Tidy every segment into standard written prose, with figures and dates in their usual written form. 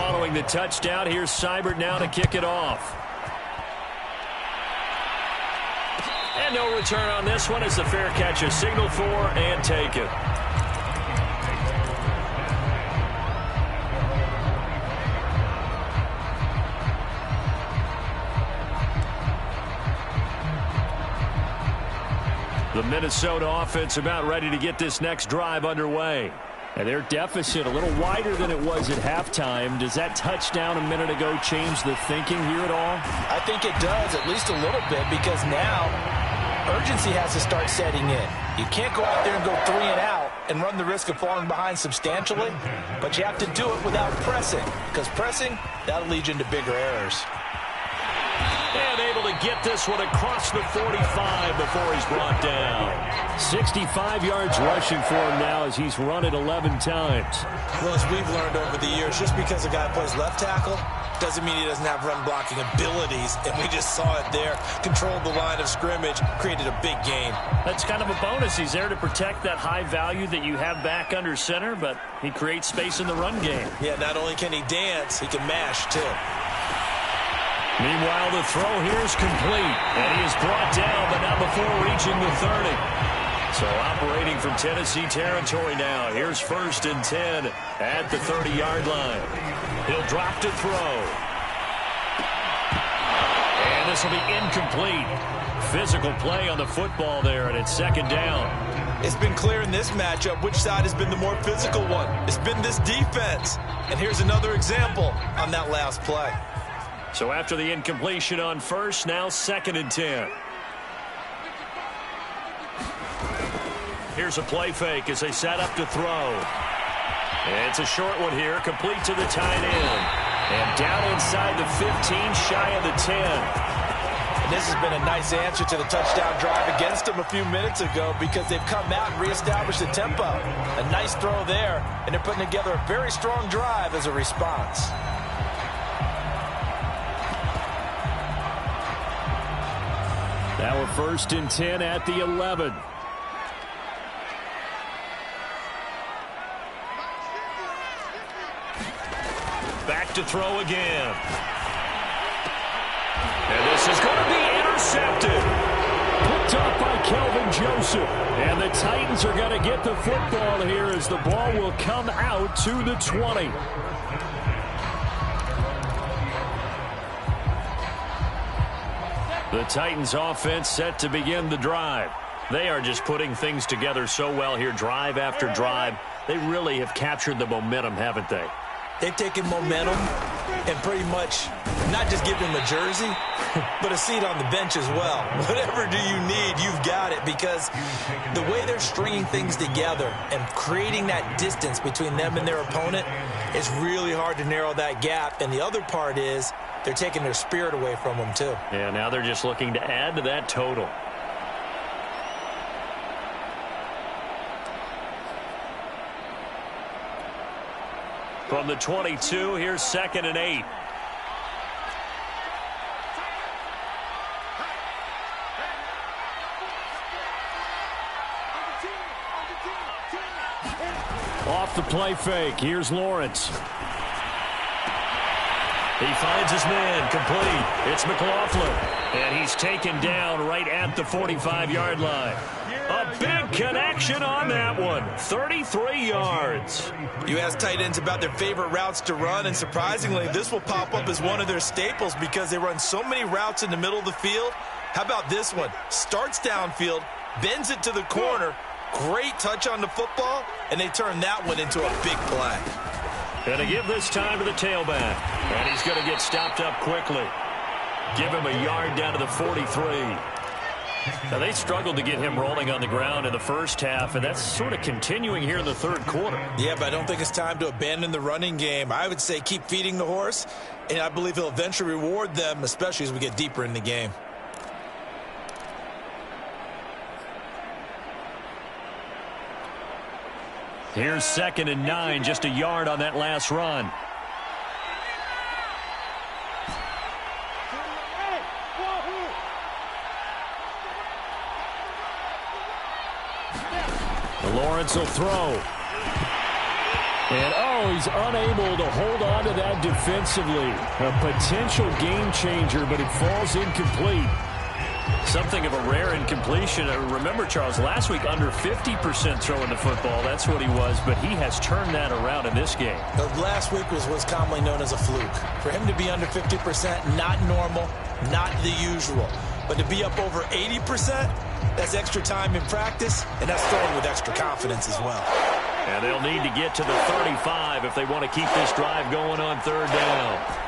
following the touchdown. Here's Seibert now to kick it off. And no return on this one as the fair catch is signaled for and taken. The Minnesota offense about ready to get this next drive underway. And their deficit a little wider than it was at halftime. Does that touchdown a minute ago change the thinking here at all? I think it does, at least a little bit, because now urgency has to start setting in. You can't go out there and go 3 and out and run the risk of falling behind substantially, but you have to do it without pressing, because pressing, that'll lead you into bigger errors. And able to get this one across the 45 before he's brought down. 65 yards rushing for him now as he's run it 11 times. Well, as we've learned over the years, just because a guy plays left tackle doesn't mean he doesn't have run-blocking abilities, and we just saw it there. Controlled the line of scrimmage, created a big gain. That's kind of a bonus. He's there to protect that high value that you have back under center, but he creates space in the run game. Yeah, not only can he dance, he can mash, too. Meanwhile, the throw here is complete, and he is brought down, but not before reaching the 30. So operating from Tennessee territory now. Here's 1st and 10 at the 30-yard line. He'll drop to throw. And this will be incomplete. Physical play on the football there, and it's 2nd down. It's been clear in this matchup which side has been the more physical one. It's been this defense. And here's another example on that last play. So after the incompletion on 1st, now 2nd and 10. Here's a play fake as they set up to throw. And it's a short one here, complete to the tight end. And down inside the 15, shy of the 10. And this has been a nice answer to the touchdown drive against them a few minutes ago because they've come out and reestablished the tempo. A nice throw there, and they're putting together a very strong drive as a response. Now a 1st and 10 at the 11. Back to throw again. And this is going to be intercepted. Picked up by Kelvin Joseph. And the Titans are going to get the football here as the ball will come out to the 20. The Titans offense set to begin the drive. They are just putting things together so well here, drive after drive. They really have captured the momentum, haven't they? They've taken momentum and pretty much not just give him a jersey, but a seat on the bench as well. Whatever do you need, you've got it, because the way they're stringing things together and creating that distance between them and their opponent, it's really hard to narrow that gap. And the other part is they're taking their spirit away from them, too. Yeah, now they're just looking to add to that total. From the 22, here's 2nd and 8. Off the play fake, here's Lawrence. He finds his man, complete. It's McLaughlin, and he's taken down right at the 45-yard line. A big connection on that one, 33 yards. You ask tight ends about their favorite routes to run, and surprisingly, this will pop up as one of their staples because they run so many routes in the middle of the field. How about this one? Starts downfield, bends it to the corner, great touch on the football, and they turn that one into a big play. Going to give this time to the tailback, and he's going to get stopped up quickly. Give him a yard down to the 43. Now, they struggled to get him rolling on the ground in the first half, and that's sort of continuing here in the third quarter. Yeah, but I don't think it's time to abandon the running game. I would say keep feeding the horse, and I believe he'll eventually reward them, especially as we get deeper in the game. Here's 2nd and 9, just a yard on that last run. Lawrence will throw. And, he's unable to hold on to that defensively. A potential game changer, but it falls incomplete. Something of a rare incompletion. Remember, Charles, last week under 50% throwing the football. That's what he was, but he has turned that around in this game. Last week was what's commonly known as a fluke. For him to be under 50%, not normal, not the usual. But to be up over 80%, that's extra time in practice, and that's throwing with extra confidence as well. And they'll need to get to the 35 if they want to keep this drive going on third down.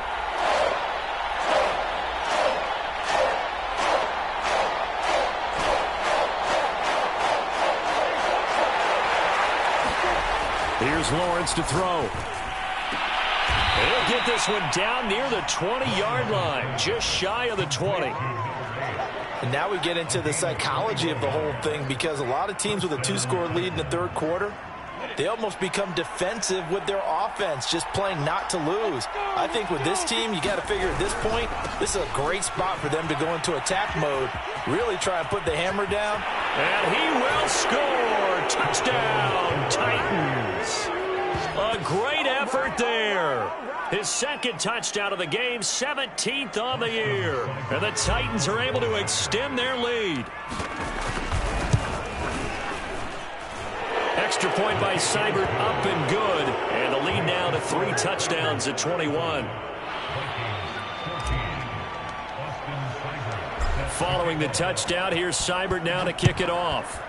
Here's Lawrence to throw. He'll get this one down near the 20-yard line, just shy of the 20. And now we get into the psychology of the whole thing, because a lot of teams with a 2-score lead in the third quarter, they almost become defensive with their offense, just playing not to lose. I think with this team, you got to figure at this point, this is a great spot for them to go into attack mode, really try and put the hammer down. And he will score. Touchdown, Titans. A great effort there. His second touchdown of the game, 17th on the year. And the Titans are able to extend their lead. Extra point by Seibert, up and good. And the lead now to 3 touchdowns at 21. Following the touchdown, here's Seibert now to kick it off.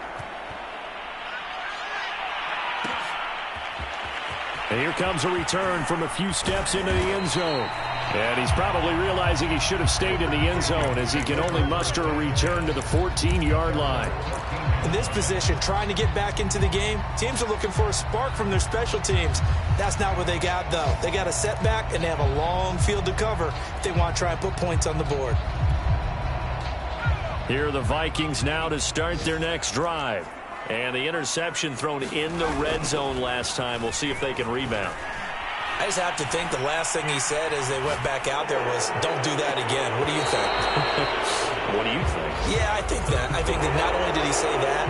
And here comes a return from a few steps into the end zone. And he's probably realizing he should have stayed in the end zone, as he can only muster a return to the 14-yard line. In this position, trying to get back into the game, teams are looking for a spark from their special teams. That's not what they got, though. They got a setback, and they have a long field to cover if they want to try and put points on the board. Here are the Vikings now to start their next drive. And the interception thrown in the red zone last time. We'll see if they can rebound. I just have to think the last thing he said as they went back out there was, don't do that again. What do you think? What do you think? Yeah, I think that. I think that not only did he say that,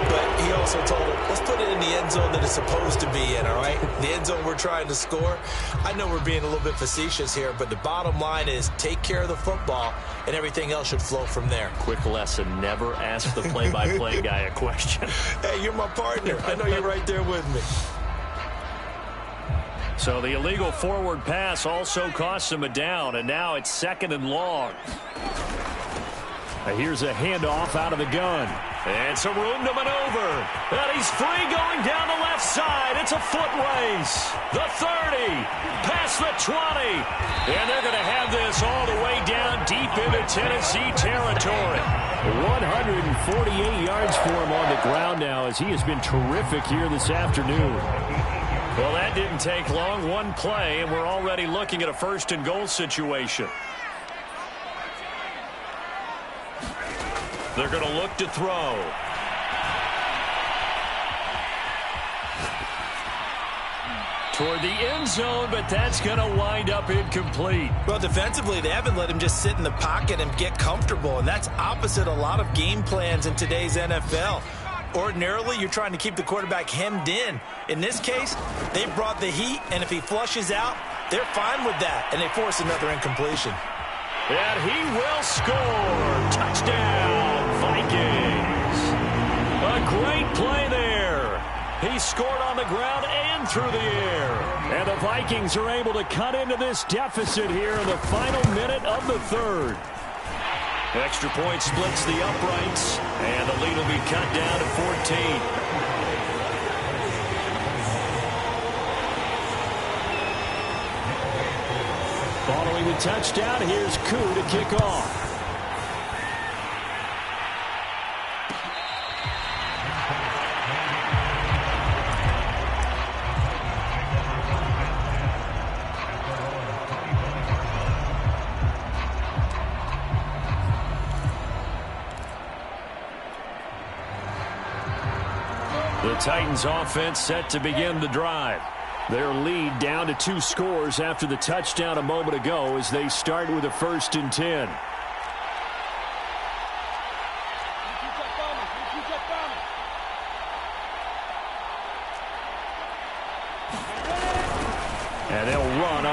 but he also told him, let's put it in the end zone that it's supposed to be in, all right? The end zone we're trying to score. I know we're being a little bit facetious here, but the bottom line is take care of the football, and everything else should flow from there. Quick lesson, never ask the play-by-play guy a question. Hey, you're my partner. I know you're right there with me. So the illegal forward pass also costs him a down, and now it's 2nd and long. Here's a handoff out of the gun. And some room to maneuver. And he's free going down the left side. It's a foot race. The 30, past the 20. And they're going to have this all the way down deep into Tennessee territory. 148 yards for him on the ground now, as he has been terrific here this afternoon. Well, that didn't take long. One play, and we're already looking at a 1st and goal situation. They're going to look to throw. Toward the end zone, but that's going to wind up incomplete. Well, defensively, they haven't let him just sit in the pocket and get comfortable, and that's opposite a lot of game plans in today's NFL. Ordinarily, you're trying to keep the quarterback hemmed in. In this case, they brought the heat, and if he flushes out, they're fine with that, and they force another incompletion. And he will score. Touchdown, Vikings. A great play there. He scored on the ground and through the air. And the Vikings are able to cut into this deficit here in the final minute of the 3rd. Extra point splits the uprights, and the lead will be cut down to 14. Following the touchdown, here's Koo to kick off. The Titans offense set to begin the drive. Their lead down to 2 scores after the touchdown a moment ago, as they start with a 1st and 10.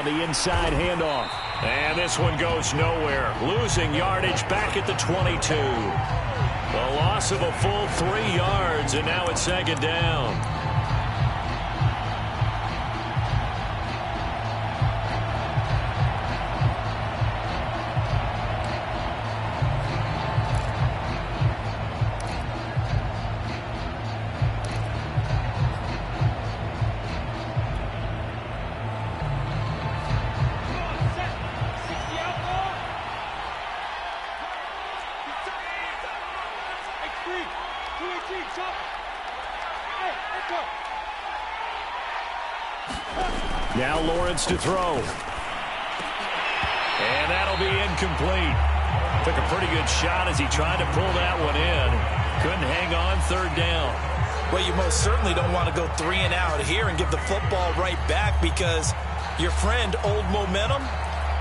the inside handoff. And this one goes nowhere. Losing yardage back at the 22. A loss of a full 3 yards, and now it's second down. Now Lawrence to throw. And that'll be incomplete. Took a pretty good shot as he tried to pull that one in. Couldn't hang on third down. Well, you most certainly don't want to go 3 and out here and give the football right back, because your friend, Old Momentum,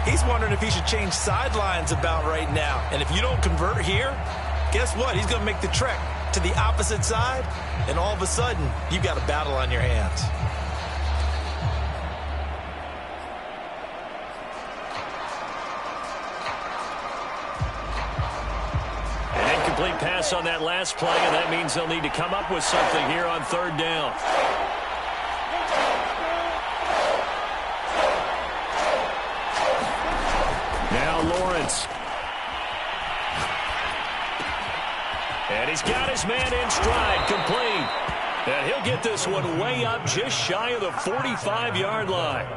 he's wondering if he should change sidelines about right now. And if you don't convert here, guess what? He's going to make the trek to the opposite side, and all of a sudden, you've got a battle on your hands. Complete pass on that last play, and that means they'll need to come up with something here on third down. Now Lawrence. And he's got his man in stride, complete. And he'll get this one way up just shy of the 45-yard line.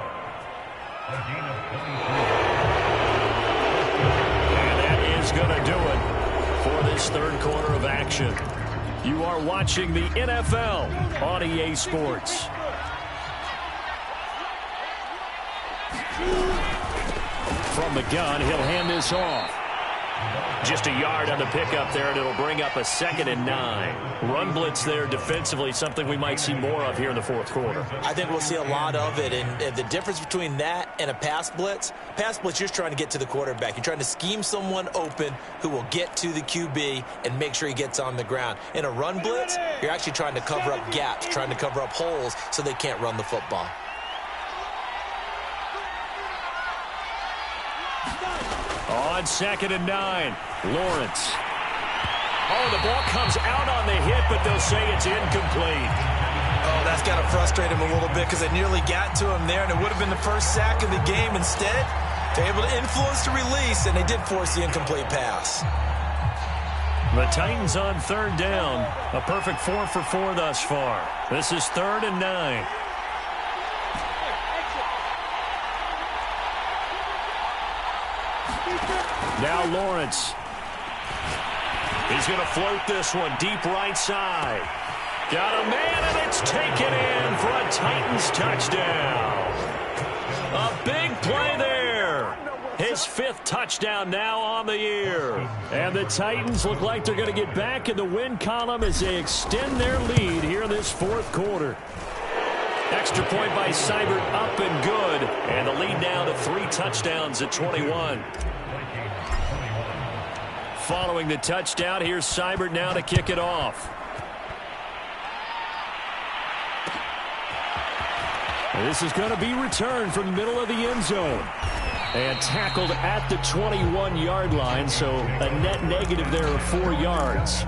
And that is going to do it for this third quarter of action. You are watching the NFL on EA Sports. From the gun, he'll hand this off. Just a yard on the pickup there, and it'll bring up a 2nd and 9. Run blitz there defensively, something we might see more of here in the fourth quarter. I think we'll see a lot of it, and the difference between that and a pass blitz, you're just trying to get to the quarterback. You're trying to scheme someone open who will get to the QB and make sure he gets on the ground. In a run blitz, you're actually trying to cover up gaps, trying to cover up holes so they can't run the football. On 2nd and 9, Lawrence. Oh, the ball comes out on the hit, but they'll say it's incomplete. Oh, that's got to frustrate him a little bit, because they nearly got to him there, and it would have been the first sack of the game. Instead, they're able to influence the release, and they did force the incomplete pass. The Titans on third down. A perfect 4 for 4 thus far. This is 3rd and 9. Now Lawrence. He's going to float this one deep right side. Got a man, and it's taken in for a Titans touchdown. A big play there. His 5th touchdown now on the year. And the Titans look like they're going to get back in the win column as they extend their lead here in this fourth quarter. Extra point by Seibert, up and good. And the lead now to 3 touchdowns at 21. Following the touchdown, here's Seibert now to kick it off. This is going to be returned from the middle of the end zone. And tackled at the 21-yard line, so a net negative there of 4 yards.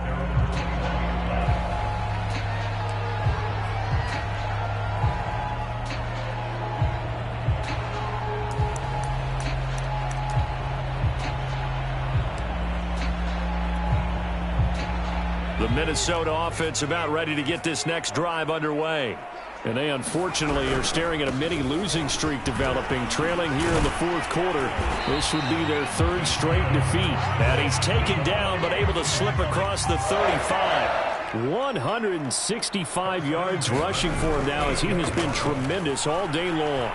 The Minnesota offense about ready to get this next drive underway. And they unfortunately are staring at a mini losing streak developing, trailing here in the fourth quarter. This would be their 3rd straight defeat. And he's taken down but able to slip across the 35. 165 yards rushing for him now as he has been tremendous all day long.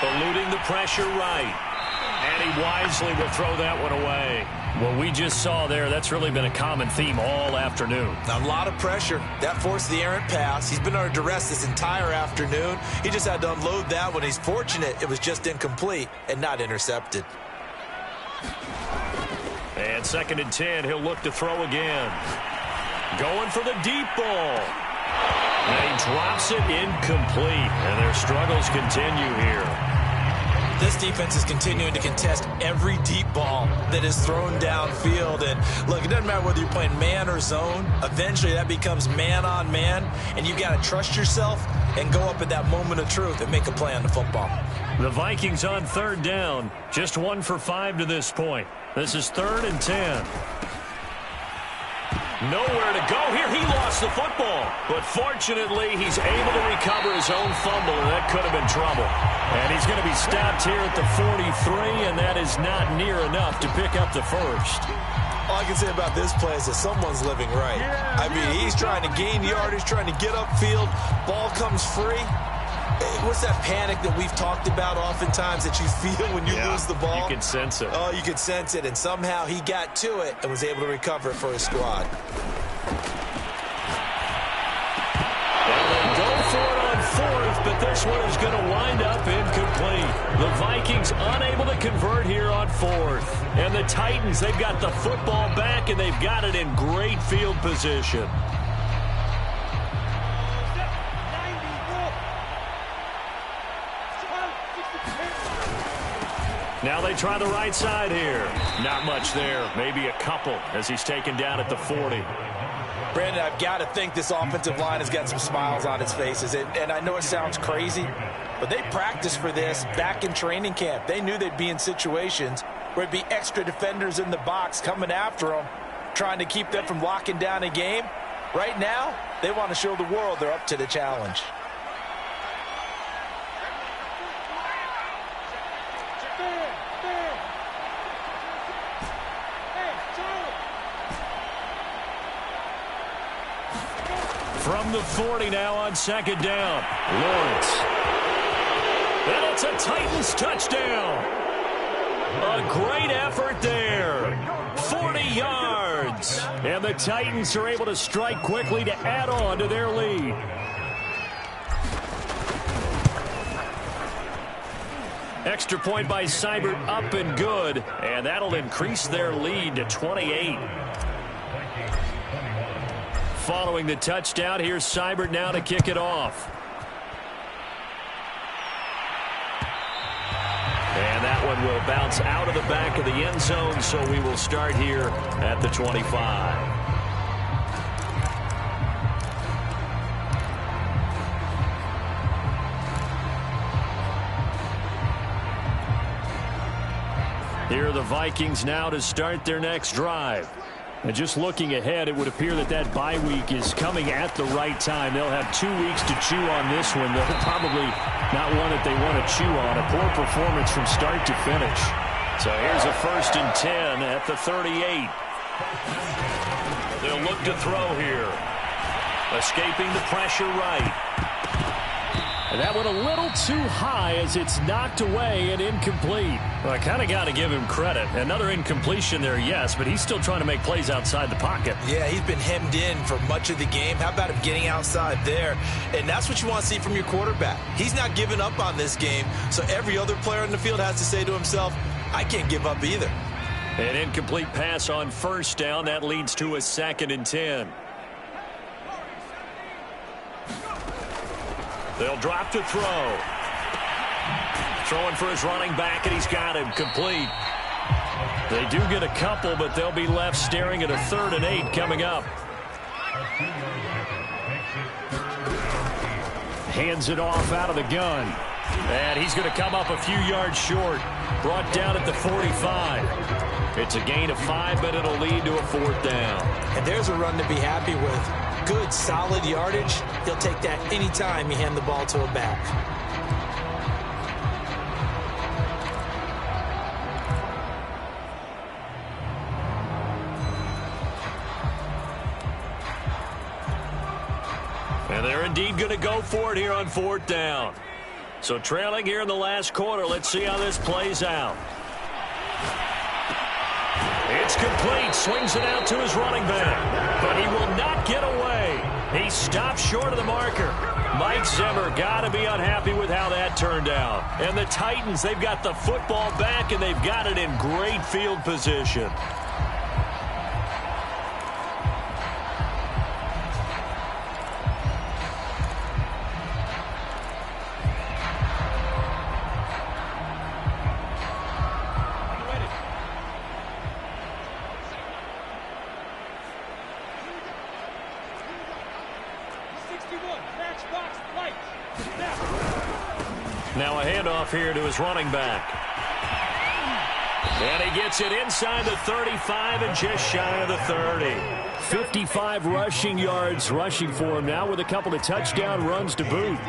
Eluding the pressure right. And he wisely will throw that one away. What we just saw there, that's really been a common theme all afternoon. A lot of pressure. That forced the errant pass. He's been under duress this entire afternoon. He just had to unload that one. He's fortunate it was just incomplete and not intercepted. And 2nd and 10, he'll look to throw again. Going for the deep ball. And he drops it incomplete. And their struggles continue here. This defense is continuing to contest every deep ball that is thrown downfield. And look, it doesn't matter whether you're playing man or zone. Eventually that becomes man on man, and you've got to trust yourself and go up at that moment of truth and make a play on the football. The Vikings on 3rd down. Just 1 for 5 to this point. This is 3rd and 10. Nowhere to go here. He lost the football. But fortunately, he's able to recover his own fumble, and that could have been trouble. And he's going to be stopped here at the 43, and that is not near enough to pick up the first. All I can say about this play is that someone's living right. I mean, he's trying to gain yardage, trying to get upfield. Ball comes free. What's that panic that we've talked about oftentimes that you feel when you lose the ball? You can sense it. Oh, you can sense it, and somehow he got to it and was able to recover it for his squad. And they go for it on 4th, but this one is going to wind up incomplete. The Vikings unable to convert here on 4th. And the Titans, they've got the football back, and they've got it in great field position. Now they try the right side here. Not much there. Maybe a couple as he's taken down at the 40. Brandon, I've got to think this offensive line has got some smiles on its faces. And I know it sounds crazy, but they practiced for this back in training camp. They knew they'd be in situations where it'd be extra defenders in the box coming after them, trying to keep them from locking down a game. Right now, they want to show the world they're up to the challenge. From the 40 now on 2nd down. Lawrence. And it's a Titans touchdown. A great effort there. 40 yards. And the Titans are able to strike quickly to add on to their lead. Extra point by Seibert up and good. And that'll increase their lead to 28. Following the touchdown, here's Seibert now to kick it off. And that one will bounce out of the back of the end zone, so we will start here at the 25. Here are the Vikings now to start their next drive. And just looking ahead, it would appear that that bye week is coming at the right time. They'll have 2 weeks to chew on this one. They'll probably not one that they want to chew on. A poor performance from start to finish. So here's a 1st and 10 at the 38. They'll look to throw here. Escaping the pressure right. And that went a little too high as it's knocked away and incomplete. Well, I kind of got to give him credit. Another incompletion there, yes, but he's still trying to make plays outside the pocket. Yeah, he's been hemmed in for much of the game. How about him getting outside there? And that's what you want to see from your quarterback. He's not giving up on this game, so every other player in the field has to say to himself, I can't give up either. An incomplete pass on 1st down. That leads to a 2nd and 10. They'll drop to throw. Throwing for his running back, and he's got him complete. They do get a couple, but they'll be left staring at a 3rd and 8 coming up. Hands it off out of the gun. And he's going to come up a few yards short. Brought down at the 45. It's a gain of 5, but it'll lead to a 4th down. And there's a run to be happy with. Good, solid yardage. He'll take that anytime you hand the ball to a back. And they're indeed going to go for it here on 4th down. So trailing here in the last quarter, let's see how this plays out. It's complete. Swings it out to his running back. But he will not get away. He stopped short of the marker. Mike Zimmer got to be unhappy with how that turned out. And the Titans, they've got the football back, and they've got it in great field position. handoff here to his running back. And he gets it inside the 35 and just shy of the 30. 55 rushing yards rushing for him now with a couple of touchdown runs to boot.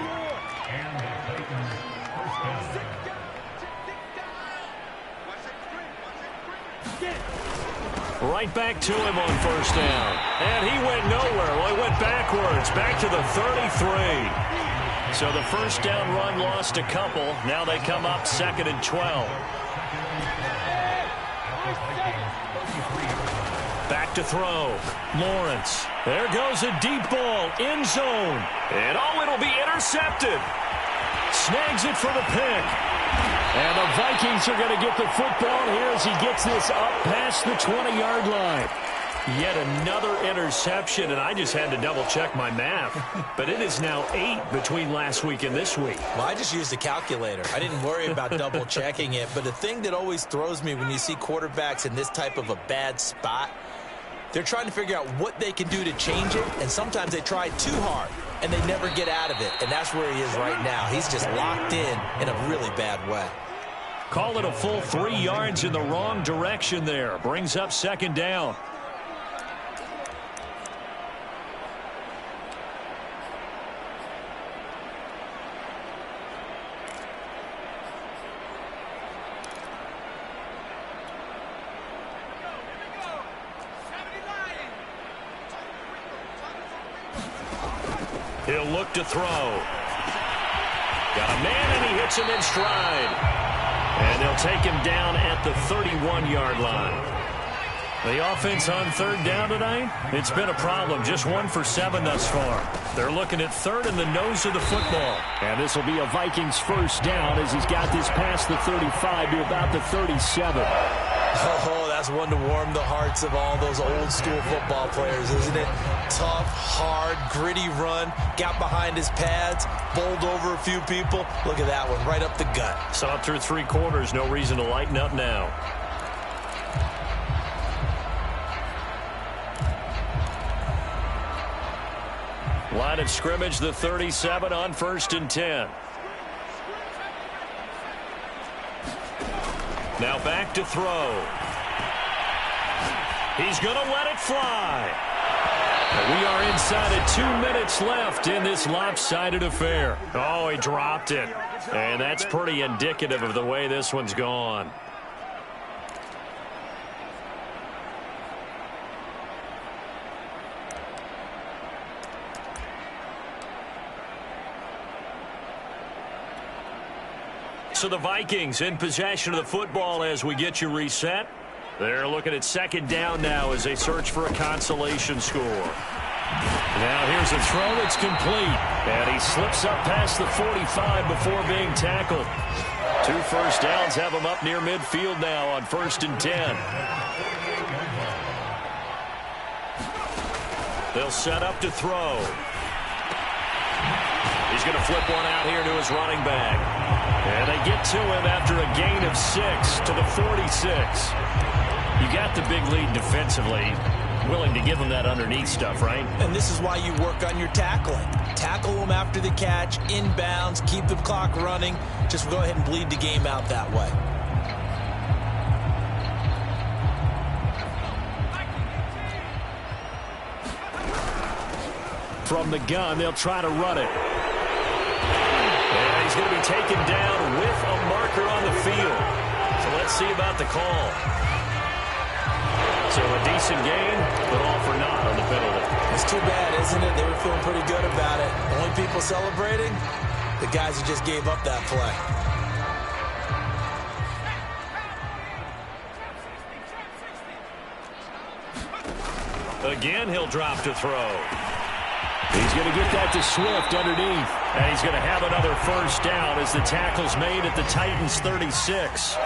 Right back to him on first down. And he went nowhere. Well, he went backwards, back to the 33. So the first down run lost a couple. Now they come up 2nd and 12. Back to throw. Lawrence. There goes a deep ball. End zone. And it'll be intercepted. Snags it for the pick. And the Vikings are going to get the football here as he gets this up past the 20-yard line. Yet another interception, and I just had to double-check my math. But it is now 8 between last week and this week. Well, I just used a calculator. I didn't worry about double-checking it. But the thing that always throws me when you see quarterbacks in this type of a bad spot, they're trying to figure out what they can do to change it, and sometimes they try too hard, and they never get out of it. And that's where he is right now. He's just locked in a really bad way. Call it a full 3 yards in the wrong direction there. Brings up 2nd down. He'll look to throw. Got a man, and he hits him in stride. And they'll take him down at the 31-yard line. The offense on 3rd down tonight, it's been a problem. Just 1 for 7 thus far. They're looking at 3rd in the nose of the football. And this will be a Vikings first down as he's got this past the 35 to about the 37. Oh, that's one to warm the hearts of all those old-school football players, isn't it? Tough, hard, gritty run, got behind his pads, bowled over a few people. Look at that one, right up the gut. Saw it through 3 quarters, no reason to lighten up now. Line of scrimmage, the 37 on 1st and 10. Now back to throw. He's going to let it fly. We are inside of 2 minutes left in this lopsided affair. Oh, he dropped it. And that's pretty indicative of the way this one's gone. So the Vikings in possession of the football as we get you reset. They're looking at 2nd down now as they search for a consolation score. Now here's a throw that's complete. And he slips up past the 45 before being tackled. 2 first downs have him up near midfield now on 1st and 10. They'll set up to throw. He's going to flip one out here to his running back. And they get to him after a gain of 6 to the 46. You got the big lead defensively. Willing to give him that underneath stuff, right? And this is why you work on your tackling. Tackle them after the catch, inbounds, keep the clock running. Just go ahead and bleed the game out that way. From the gun, they'll try to run it. And he's going to be taken down with a marker on the field. So let's see about the call. So a decent game, but all for naught on the penalty. It's too bad, isn't it? They were feeling pretty good about it. Only people celebrating, the guys who just gave up that play. Again, he'll drop to throw. He's going to get that to Swift underneath. And he's going to have another first down as the tackle's made at the Titans' 36.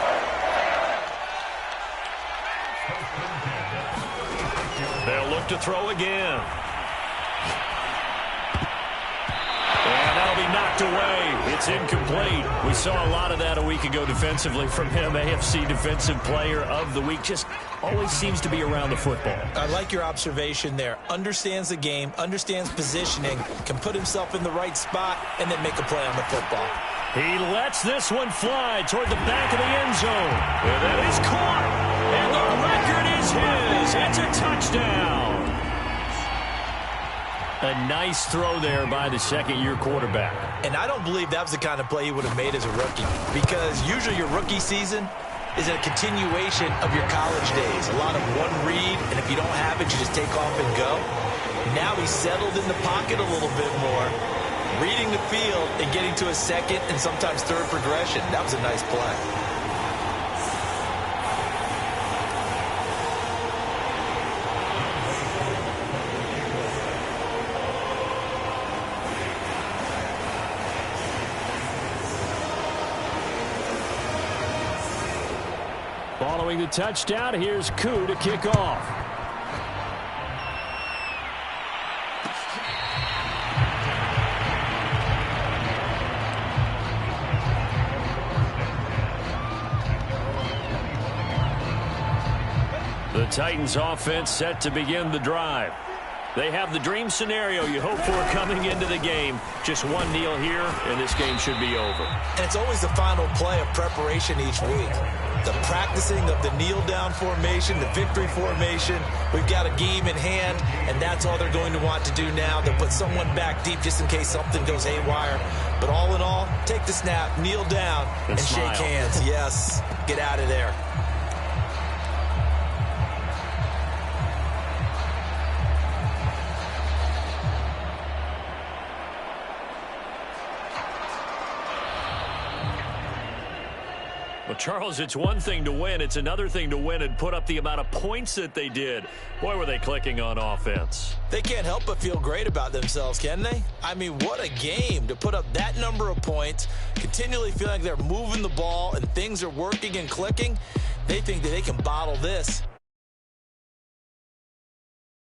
They'll look to throw again. And that'll be knocked away. It's incomplete. We saw a lot of that a week ago defensively from him. AFC Defensive Player of the Week. Just always seems to be around the football. I like your observation there. Understands the game, understands positioning, can put himself in the right spot, and then make a play on the football. He lets this one fly toward the back of the end zone. And that is caught. And the record is his. It's a touchdown. A nice throw there by the second-year quarterback. And I don't believe that was the kind of play he would have made as a rookie, because usually your rookie season is a continuation of your college days. A lot of one read, and if you don't have it, you just take off and go. Now he's settled in the pocket a little bit more, reading the field and getting to a second and sometimes third progression. That was a nice play. Following the touchdown, here's Koo to kick off. The Titans offense set to begin the drive. They have the dream scenario you hope for coming into the game. Just one kneel here, and this game should be over. And it's always the final play of preparation each week. The practicing of the kneel-down formation, the victory formation. We've got a game in hand, and that's all they're going to want to do now. They'll put someone back deep just in case something goes haywire. But all in all, take the snap, kneel down, and shake hands. Yes, get out of there. Well, Charles, it's one thing to win. It's another thing to win and put up the amount of points that they did. Boy, were they clicking on offense. They can't help but feel great about themselves, can they? I mean, what a game to put up that number of points, continually feeling like they're moving the ball and things are working and clicking. They think that they can bottle this